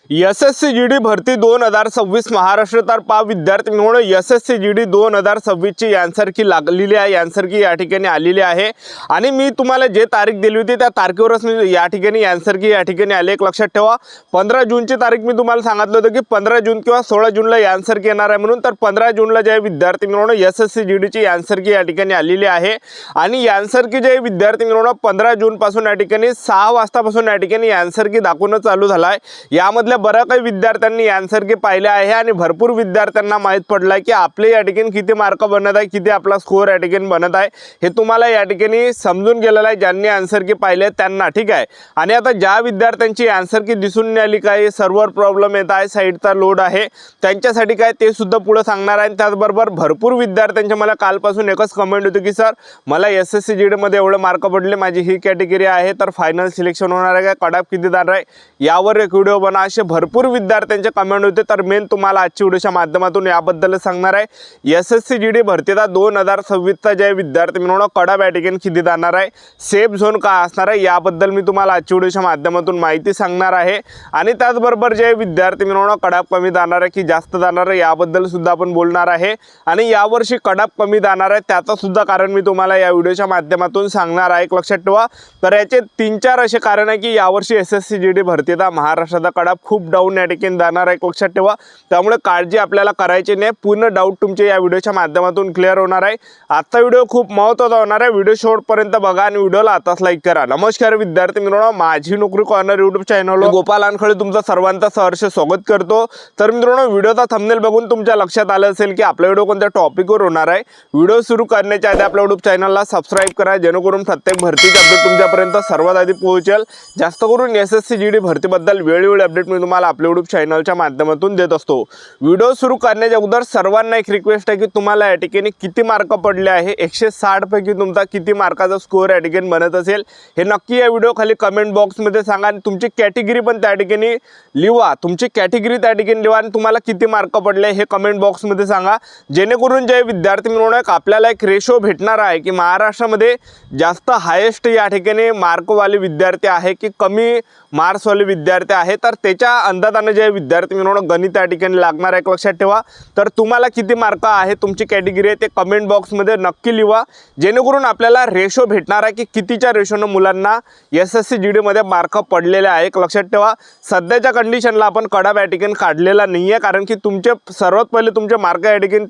SSC GD भरती 2026 महाराष्ट्र तर पा विद्यार्थी मिळून एसएससी जीडी 2026 ची आन्सर की लागलेली आहे। आन्सर की या ठिकाणी आलेली आहे आणि मी तुम्हाला जे तारीख दिली होती त्या तारखेवरच मी या ठिकाणी आन्सर की या ठिकाणी आले। एक लक्षात ठेवा 15 जूनची तारीख मी तुम्हाला सांगितलं होतं की 15 जून किंवा 16 जूनला आन्सर की येणार आहे म्हणून। तर 15 जूनला जे विद्यार्थी मिळून एसएससी जीडी ची आन्सर की या ठिकाणी आलेली आहे आणि आन्सर की जे विद्यार्थी मिळून 15 जून पासून या ठिकाणी 6 वाजतापासून या ठिकाणी आन्सर की दाखवणं चालू झालं आहे। यामधल्या बऱ्याच काही विद्यार्थ्यांनी आन्सर की पाहिले आहे आणि भरपूर विद्यार्थ्यांना माहित पडलाय की आपले या ठिकाणी किती मार्क बनत आहे, किती आपला स्कोर या ठिकाणी बनत आहे हे तुम्हाला या ठिकाणी समजून गेलेलं आहे ज्यांनी आन्सर की पाहिले त्यांना। ठीक आहे, आणि आता ज्या विद्यार्थ्यांची आन्सर की दिसून नाही आली, काही सर्व्हर प्रॉब्लेम येत आहे, साईटचा लोड आहे, त्यांच्यासाठी काय ते सुद्धा पुढे सांगणार आहे। त्याचबरोबर भरपूर विद्यार्थ्यांचे मला कालपासून एकच कमेंट होती की सर मला एसएससी जीडी मध्ये एवढे मार्क पडले, माझी ही कॅटेगरी आहे, तर फायनल सिलेक्शन होणार आहे का, कट ऑफ किती जाणार आहे यावर एक व्हिडिओ बना, असे भरपूर विद्यार्थ्यांचे कमेंट होते। तर मेन तुम्हाला आजच्या व्हिडिओच्या माध्यमातून याबद्दल सांगणार आहे। एसएससी जीडी भरतीचा 2026 चा जे विद्यार्थी मिळून कट ऑफ या ठिकाणी किती जाणार आहे, सेफ झोन काय असणार आहे याबद्दल मी तुम्हाला आजच्या व्हिडिओच्या माध्यमातून माहिती सांगणार आहे। आणि त्याचबरोबर जे विद्यार्थी मिळून कट ऑफ कमी जाणार आहे की जास्त जाणार आहे याबद्दल सुद्धा आपण बोलणार आहे आणि यावर्षी कट ऑफ कमी जाणार आहे त्याचं सुद्धा कारण मी तुम्हाला या व्हिडिओच्या माध्यमातून सांगणार आहे। एक लक्षात ठेवा, तर याचे 3-4 असे कारण आहे की यावर्षी एसएससी जीडी भरतीचा महाराष्ट्राचा कट ऑफ खूप डाऊन या ठिकाणी जाणार आहे। लक्षात ठेवा, त्यामुळे काळजी आपल्याला करायची नाही, पूर्ण डाऊट तुमचे या व्हिडिओच्या माध्यमातून क्लिअर होणार आहे। आजचा व्हिडिओ खूप महत्त्वाचा होणार आहे, व्हिडिओ शेवटपर्यंत बघा आणि व्हिडिओला आताच लाईक करा। नमस्कार विद्यार्थी मित्रांनो, माझी नोकरी कॉर्नर यूट्यूब चॅनल गोपाल अनखळे तुमचं सर्वांचं सहर्ष स्वागत करतो। तर मित्रांनो, व्हिडिओचा थंबनेल बघून तुमच्या लक्षात आलं असेल की आपला व्हिडिओ कोणत्या टॉपिकवर होणार आहे। व्हिडिओ सुरू करण्याच्या आधी आपल्या यूट्यूब चॅनलला सबस्क्राइब करा जेणेकरून प्रत्येक भरतीची अपडेट तुमच्यापर्यंत सर्वात आधी पोहोचेल। जास्त करून एसएससी जीडी भरतीबद्दल वेळोवेळी अपडेट मी तुम्हाला आपल्या यूट्यूब चॅनलच्या माध्यमातून देत असतो। व्हिडिओ सुरू करण्याच्या अगोदर सर्वांना एक रिक्वेस्ट आहे की तुम्हाला या ठिकाणी किती मार्क पडले आहे, 160 पैकी तुमचा किती मार्काचा स्कोअर या ठिकाणी बनत असेल हे नक्की या व्हिडिओ खाली कमेंट बॉक्समध्ये सांगा आणि तुमची कॅटेगरी पण त्या ठिकाणी लिहा, तुमची कॅटेगरी त्या ठिकाणी लिहा आणि तुम्हाला किती मार्क पडले हे कमेंट बॉक्समध्ये सांगा, जेणेकरून जे विद्यार्थी मिळून आपल्याला एक रेशो भेटणार आहे की महाराष्ट्रामध्ये जास्त हायेस्ट या ठिकाणी मार्कवाले विद्यार्थी आहे की कमी मार्क्सवाले विद्यार्थी आहे। तर त्याच्या अंदाजाने जे विद्यार्थी मिळून गणित या ठिकाणी लागणार आहे। लक्षात ठेवा, तर तुम्हाला किती मार्क आहे, तुमची कॅटेगरी आहे ते कमेंट बॉक्समध्ये नक्की लिहा, जेणेकरून आपल्याला रेशो भेटणार आहे की कितीच्या रेशोनं मुलांना एसएससी जीडी मध्ये मार्क पडलेले आहे। लक्षात ठेवा, सध्याच्या कंडिशनला आपण कट ऑफ या ठिकाणी काढलेला नाही आहे, कारण की तुमचे सर्वात पहिले तुमचे मार्क या ठिकाणी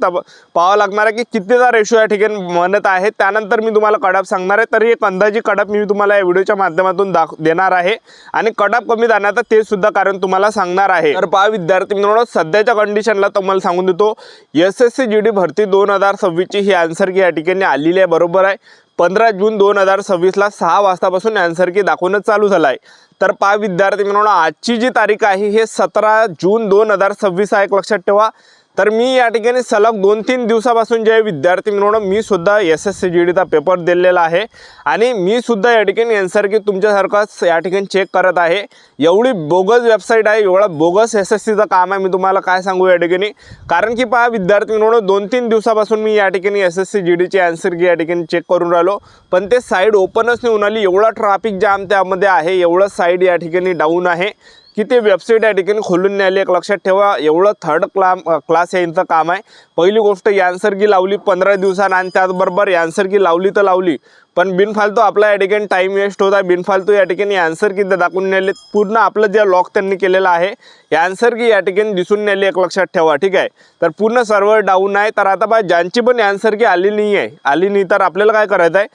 पाहावं लागणार आहे की कितीचा रेशो या ठिकाणी म्हणत आहे, त्यानंतर मी तुम्हाला कट ऑफ सांगणार आहे। तरी एक अंदाजी कट ऑफ मी तुम्हाला या व्हिडिओच्या माध्यमातून देणार आहे आणि कट ऑफ कमी जाण्याचं ते सुद्धा कारण तुम्हाला सांगणार आहे। तर पहा विद्यार्थी मित्रांनो, सध्याच्या कंडिशनला तुम्हाला सांगून देतो, एसएससी जीडी भरती 2026 ची ही आन्सर की या ठिकाणी आलेली आहे, बरोबर आहे। 15 जून 2026 ला 6 वाजतापासून आन्सर की दाखवणं चालू झालं आहे। तर पहा विद्यार्थी मित्रांनो, आजची जी तारीख आहे हे 17 जून 2026 आहे। लक्षात ठेवा, तर मी या ठिकाणी सलग 2-3 दिवसापासून जे विद्यार्थी मिळून मी सुद्धा एसएससी जीडीचा पेपर दिलेला आहे आणि मी सुद्धा या ठिकाणी आन्सर की तुमच्यासारखंच या ठिकाणी चेक करत आहे। एवढी बोगस वेबसाईट आहे, एवढा बोगस एसएससीचं काम आहे, मी तुम्हाला काय सांगू या ठिकाणी, कारण की पहा विद्यार्थी मिळून 2-3 दिवसापासून मी या ठिकाणी एसएससी जीडीची आन्सर की या ठिकाणी चेक करून राहिलो, पण ते साईड ओपनच नाही होऊन आली। एवढा ट्रॅफिक जाम त्यामध्ये आहे, एवढं साईड या ठिकाणी डाऊन आहे की ते वेबसाईट या ठिकाणी खोलून नाही आली। एक लक्षात ठेवा, एवढं थर्ड क्लास यांचं काम आहे। पहिली गोष्ट आन्सर की लावली 15 दिवसांनी आणि त्याचबरोबर आन्सर की लावली तर लावली, पण बिनफालतू आपला या ठिकाणी टाईम वेस्ट होता, बिनफालतू या ठिकाणी आन्सर की दाखवून नेले, पूर्ण आपलं जे लॉक त्यांनी केलेलं आहे आन्सर की या ठिकाणी दिसून नेले। एक लक्षात ठेवा, ठीक आहे, तर पूर्ण सर्व्हर डाऊन आहे। तर आता बा ज्यांची पण आन्सर की आली नाही तर आपल्याला काय करायचं आहे,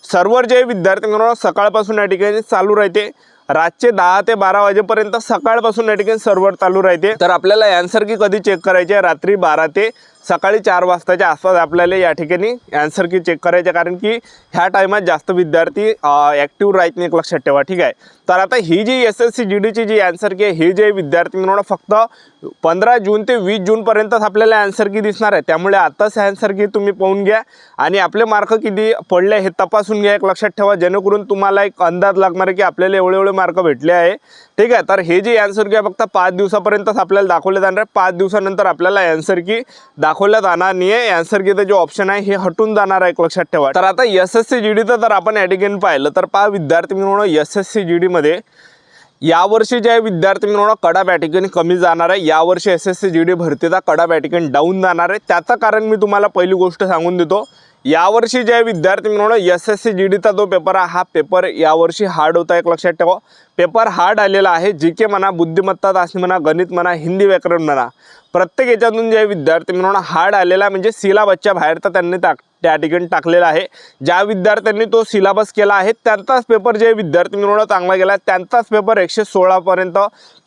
सर्व्हर जे विद्यार्थी मित्रांनो सकाळपासून या ठिकाणी चालू राहते, रातचे 10 ते 12 वाजेपर्यंत सकाळपासून या ठिकाणी सर्व्हर चालू राहते। तर आपल्याला आन्सर की कधी चेक करायची आहे, रात्री 12 ते सकाळी 4 वाजताच्या आसपास आपल्याला या ठिकाणी आन्सर की चेक करायचे, कारण की ह्या टायमात जास्त विद्यार्थी ॲक्टिव्ह राहत नाही। लक्षात ठेवा, ठीक आहे। तर आता ही जी एसएससी जीडीची जी आन्सर की हे जे विद्यार्थी मिळून फक्त 15 जून ते 20 जूनपर्यंतच आपल्याला आन्सर की दिसणार आहे, त्यामुळे आताच आन्सर की तुम्ही पाहून घ्या आणि आपले मार्क किती पडले हे तपासून घ्या। एक लक्षात ठेवा, जेणेकरून तुम्हाला एक अंदाज लागणार आहे की आपल्याला एवढे मार्क भेटले आहे, ठीक आहे। तर हे जे आन्सर की फक्त 5 दिवसापर्यंतच आपल्याला दाखवले जाणार आहे, 5 दिवसानंतर आपल्याला आन्सर की दाखवल्या जाणार नाही आहे। आन्सर की जो ऑप्शन आहे हे हटून जाणार आहे। एक लक्षात ठेवा, तर आता एसएससी जीडीचं जर आपण या ठिकाणी पाहिलं तर पहा विद्यार्थी मिळून एसएससी जीडी मध्ये यावर्षी जे विद्यार्थी मिळवणं कडाप या ठिकाणी कमी जाणार आहे। यावर्षी SSC GD भरतीचा कडाप या ठिकाणी डाऊन जाणार आहे। त्याचं कारण मी तुम्हाला पहिली गोष्ट सांगून देतो। यावर्षी जे विद्यार्थी मिळवणं SSC GDचा जो पेपर आहे हा पेपर यावर्षी हार्ड होता। एक लक्षात ठेवा, पेपर हार्ड आलेला आहे। GK म्हणा, बुद्धिमत्ता चाचणी म्हणा, गणित म्हणा, हिंदी व्याकरण म्हणा, प्रत्येक याच्यातून जे विद्यार्थी मिळवणं हार्ड आलेला म्हणजे सिलेबसच्या बाहेर तर त्यांनी त्या ठिकाणी टाकलेला आहे। ज्या विद्यार्थ्यांनी तो सिलेबस केला आहे त्यांचाच पेपर जे विद्यार्थी मिळवणं चांगला गेला त्यांचाच पेपर 116 पर्यंत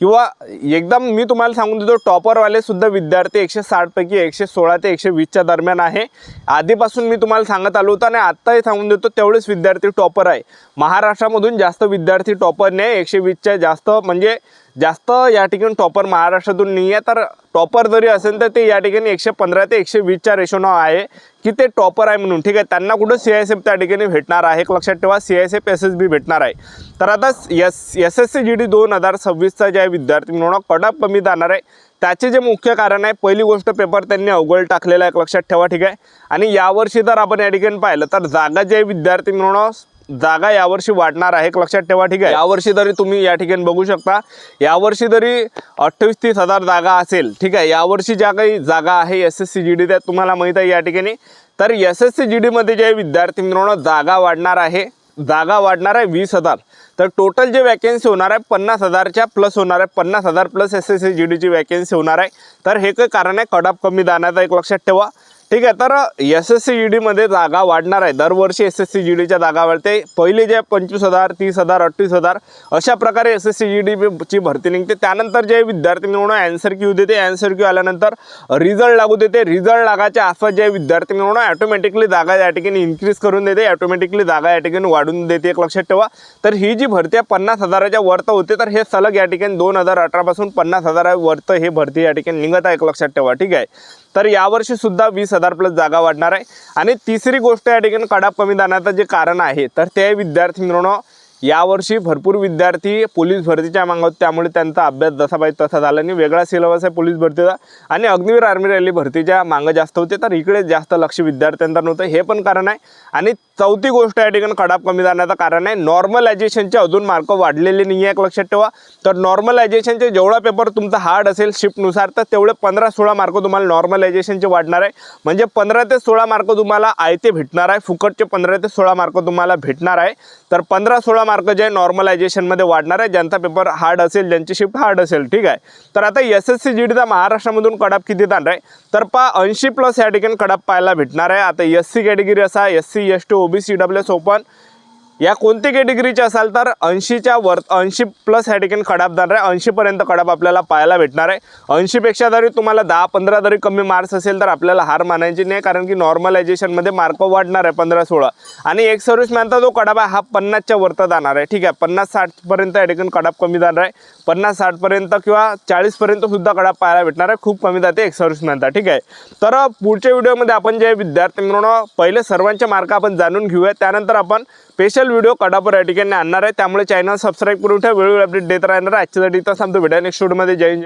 किंवा एकदम मी तुम्हाला सांगून देतो टॉपरवाले सुद्धा विद्यार्थी 160 पैकी 116 ते 120 च्या दरम्यान आहे। आधीपासून मी तुम्हाला सांगत आलो होतो आणि आत्ताही सांगून देतो तेवढेच विद्यार्थी टॉपर आहे। महाराष्ट्रामधून जास्त विद्यार्थी टॉपर नाही, 120 च्या जास्त म्हणजे जास्त या ठिकाणी टॉपर महाराष्ट्रातून नाही आहे। तर टॉपर जरी असेल तर ते या ठिकाणी 115 ते 120 च्या रेशोनं आहे की ते टॉपर आहे म्हणून, ठीक आहे। त्यांना कुठं CISF त्या ठिकाणी भेटणार आहे, एक लक्षात ठेवा, CISF SSB भेटणार आहे। तर आता SSC GD 2026चा जे विद्यार्थी मिळवणं कडाप कमी जाणार आहे त्याचे जे मुख्य कारण आहे, पहिली गोष्ट पेपर त्यांनी अवघड टाकलेला आहे, एक लक्षात ठेवा, ठीक आहे। आणि यावर्षी जर आपण या ठिकाणी पाहिलं तर जागा जे विद्यार्थी मिळवणं जागा यावर्षी वाढणार आहे, एक लक्षात ठेवा, ठीक आहे। यावर्षी तरी तुम्ही या ठिकाणी बघू शकता, यावर्षी तरी 28-30 हजार जागा असेल, ठीक आहे। यावर्षी ज्या काही जागा आहे SSC GD त्या तुम्हाला माहित आहे या ठिकाणी। तर SSC GD मध्ये जे विद्यार्थी मिळवणं जागा वाढणार आहे, जागा वाढणार आहे 20,000। तर टोटल जे वॅकन्सी होणार आहे 50,000च्या प्लस होणार आहे, 50,000 प्लस SSC GD ची वॅकन्सी होणार आहे। तर हे काही कारण आहे कडाप कमी जाण्याचा, एक लक्षात ठेवा, ठीक आहे। तर SSC GD मध्ये जागा वाढणार आहे, दरवर्षी SSC GD च्या जागा वाढते। पहिले जे 25,000, 30,000, 38,000 अशा प्रकारे SSC GD ची भरती निघते। त्यानंतर जे विद्यार्थी मिळवणं आन्सर क्यू देते, आन्सर क्यू आल्यानंतर रिझल्ट लागू देते, रिझल्ट लागायच्या आसपास जे विद्यार्थी मिळवणं ऑटोमॅटिकली जागा या ठिकाणी इन्क्रीज करून देते, ऑटोमॅटिकली जागा या ठिकाणी वाढून देते, एक लक्षात ठेवा। तर ही जी भरती आहे 50,000च्या वरत होते, तर हे सलग या ठिकाणी 2018 पासून 50,000 वरत हे भरती या ठिकाणी निघत आहे, एक लक्षात ठेवा, ठीक आहे। तर यावर्षी सुद्धा 20,000 प्लस जागा वाढणार आहे। आणि तिसरी गोष्ट या ठिकाणी कडाप कमी जाण्याचं जे कारण आहे तर ते विद्यार्थी मिळवणं यावर्षी भरपूर विद्यार्थी पोलीस भरतीच्या मागत, त्यामुळे त्यांचा अभ्यास जसा पाहिजे तसा झाला नाही। वेगळा सिलेबस आहे पोलीस भरतीचा आणि अग्निवीर आर्मी रॅली भरतीच्या मागं जास्त होते, तर इकडे जास्त लक्ष विद्यार्थ्यांचं नव्हतं, हे पण कारण आहे। आणि चौथी गोष्ट या ठिकाणी कडाप कमी जाण्याचं कारण आहे नॉर्मलायझेशनचे अजून मार्क वाढलेले नाही आहे, एक लक्षात ठेवा। तर नॉर्मलायझेशनचे जेवढा पेपर तुमचा हार्ड असेल शिफ्टनुसार तर तेवढे 15-16 मार्क तुम्हाला नॉर्मलायझेशनचे वाढणार आहे। म्हणजे 15 ते 16 मार्क तुम्हाला आयते भेटणार आहे, फुकटचे 15 ते 16 मार्क तुम्हाला भेटणार आहे। तर 15-16 मार्क जे नॉर्मलायझेशनमध्ये वाढणार आहे, ज्यांचा पेपर हार्ड असेल, ज्यांची शिफ्ट हार्ड असेल, ठीक आहे। तर आता SSC GDचा महाराष्ट्रामधून कडाप किती जाणार आहे तर 80 प्लस या ठिकाणी कडाप पाहायला भेटणार आहे। आता SC कॅटेगरी असा, SC ST OBC EWS open या कोणती कॅटेगरीचे असाल तर 80च्या वर 80 प्लस या ठिकाणी कडाप जाणार आहे, 80 पर्यंत कडाप आपल्याला पाहायला भेटणार आहे। 80 पेक्षा जरी तुम्हाला 10-15 जरी कमी मार्क्स असेल तर आपल्याला हार मानायची नाही, कारण की नॉर्मलायझेशनमध्ये मार्क वाढणार आहे 15-16। आणि एक सर्व्हिसमॅनचा जो कडाप आहे हा 50च्या वरत जाणार आहे, ठीक आहे। 50-60 पर्यंत या ठिकाणी कडाप कमी जाणार आहे, 50-60 पर्यंत किंवा 40 पर्यंत सुद्धा कडाप पाहायला भेटणार आहे, खूप कमी जाते एक सर्व्हिसमॅनचा, ठीक आहे। तर पुढच्या व्हिडिओमध्ये आपण जे विद्यार्थी मिळवणं पहिले सर्वांचे मार्क आपण जाणून घेऊया, त्यानंतर आपण स्पेशल व्हिडिओ कडापर या ठिकाणी आणणार आहे। त्यामुळे चॅनल सबस्क्राईब करून ठेवा, वेळोवेळी अपडेट देत राहणार आहे। आजच्यासाठी इथं थांबतो, भेटूया नेक्स्ट व्हिडिओमध्ये। जय हिंद।